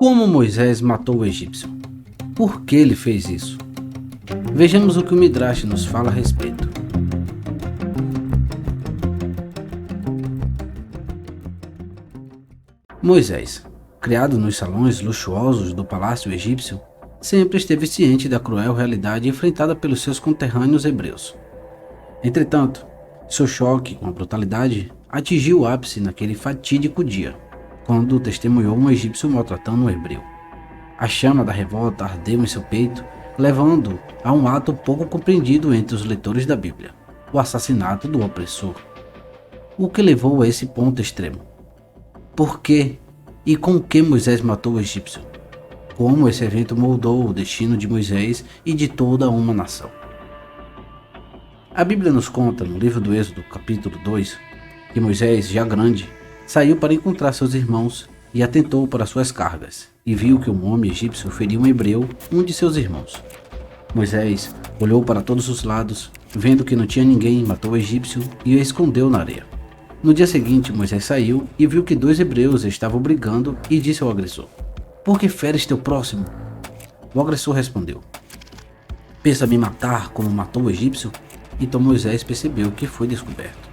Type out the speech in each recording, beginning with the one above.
Como Moisés matou o egípcio? Por que ele fez isso? Vejamos o que o Midrash nos fala a respeito. Moisés, criado nos salões luxuosos do palácio egípcio, sempre esteve ciente da cruel realidade enfrentada pelos seus conterrâneos hebreus. Entretanto, seu choque com a brutalidade atingiu o ápice naquele fatídico dia, quando testemunhou um egípcio maltratando um hebreu. A chama da revolta ardeu em seu peito, levando a um ato pouco compreendido entre os leitores da Bíblia, o assassinato do opressor. O que levou a esse ponto extremo? Por que e com que Moisés matou o egípcio? Como esse evento moldou o destino de Moisés e de toda uma nação? A Bíblia nos conta, no livro do Êxodo, capítulo 2, que Moisés, já grande, saiu para encontrar seus irmãos e atentou para suas cargas, e viu que um homem egípcio feriu um hebreu, um de seus irmãos. Moisés olhou para todos os lados, vendo que não tinha ninguém, matou o egípcio e o escondeu na areia. No dia seguinte, Moisés saiu e viu que 2 hebreus estavam brigando e disse ao agressor: "Por que feres teu próximo?" O agressor respondeu: "Pensa me matar como matou o egípcio?" Então Moisés percebeu que foi descoberto.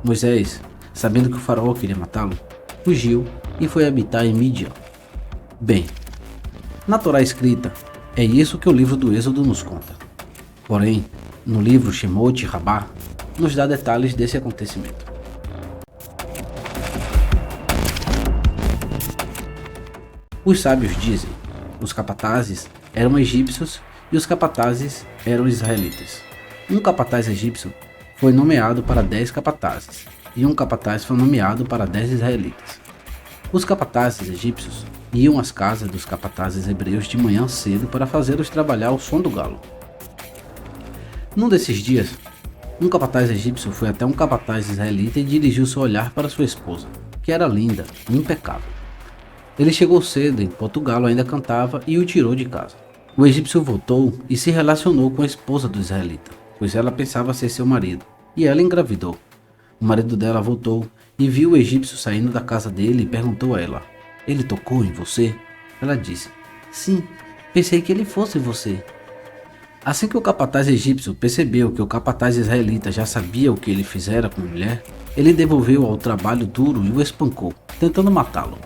Moisés, sabendo que o faraó queria matá-lo, fugiu e foi habitar em Midian. Bem, na Torá escrita, é isso que o livro do Êxodo nos conta. Porém, no livro Shemot Rabbah, nos dá detalhes desse acontecimento. Os sábios dizem: os capatazes eram egípcios e os capatazes eram israelitas. Um capataz egípcio foi nomeado para 10 capatazes, e um capataz foi nomeado para 10 israelitas. Os capatazes egípcios iam às casas dos capatazes hebreus de manhã cedo para fazê-los trabalhar ao som do galo. Num desses dias, um capataz egípcio foi até um capataz israelita e dirigiu seu olhar para sua esposa, que era linda e impecável. Ele chegou cedo enquanto o galo ainda cantava e o tirou de casa. O egípcio voltou e se relacionou com a esposa do israelita, pois ela pensava ser seu marido, e ela engravidou. O marido dela voltou e viu o egípcio saindo da casa dele e perguntou a ela: "Ele tocou em você?" Ela disse: "Sim, pensei que ele fosse você." Assim que o capataz egípcio percebeu que o capataz israelita já sabia o que ele fizera com a mulher, ele devolveu ao trabalho duro e o espancou, tentando matá-lo.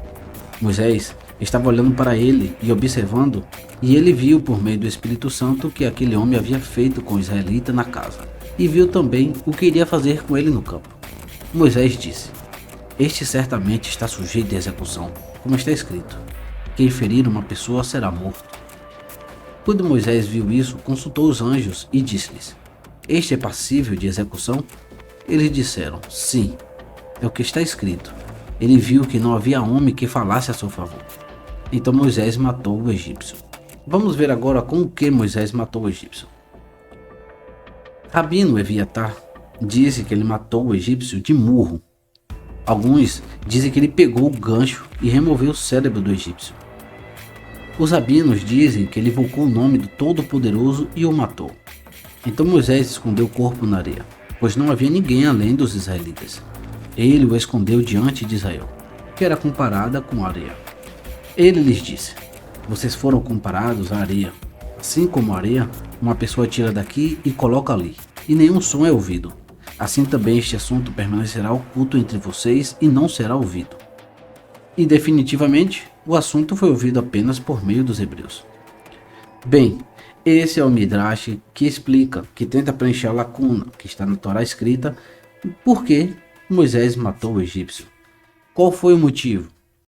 Moisés estava olhando para ele e observando, e ele viu por meio do Espírito Santo o que aquele homem havia feito com o israelita na casa, e viu também o que iria fazer com ele no campo. Moisés disse: "Este certamente está sujeito à execução, como está escrito: quem ferir uma pessoa será morto." Quando Moisés viu isso, consultou os anjos e disse-lhes: "Este é passível de execução?" Eles disseram: "Sim, é o que está escrito. Ele viu que não havia homem que falasse a seu favor." Então Moisés matou o egípcio. Vamos ver agora com o que Moisés matou o egípcio. Rabino Eviatar disse que ele matou o egípcio de murro. Alguns dizem que ele pegou o gancho e removeu o cérebro do egípcio. Os rabinos dizem que ele invocou o nome do Todo-Poderoso e o matou. Então Moisés escondeu o corpo na areia, pois não havia ninguém além dos israelitas. Ele o escondeu diante de Israel, que era comparada com a areia. Ele lhes disse: "Vocês foram comparados à areia. Assim como a areia, uma pessoa tira daqui e coloca ali, e nenhum som é ouvido. Assim também este assunto permanecerá oculto entre vocês e não será ouvido." E definitivamente, o assunto foi ouvido apenas por meio dos hebreus. Bem, esse é o Midrash que explica, que tenta preencher a lacuna que está na Torá escrita, por que Moisés matou o egípcio. Qual foi o motivo?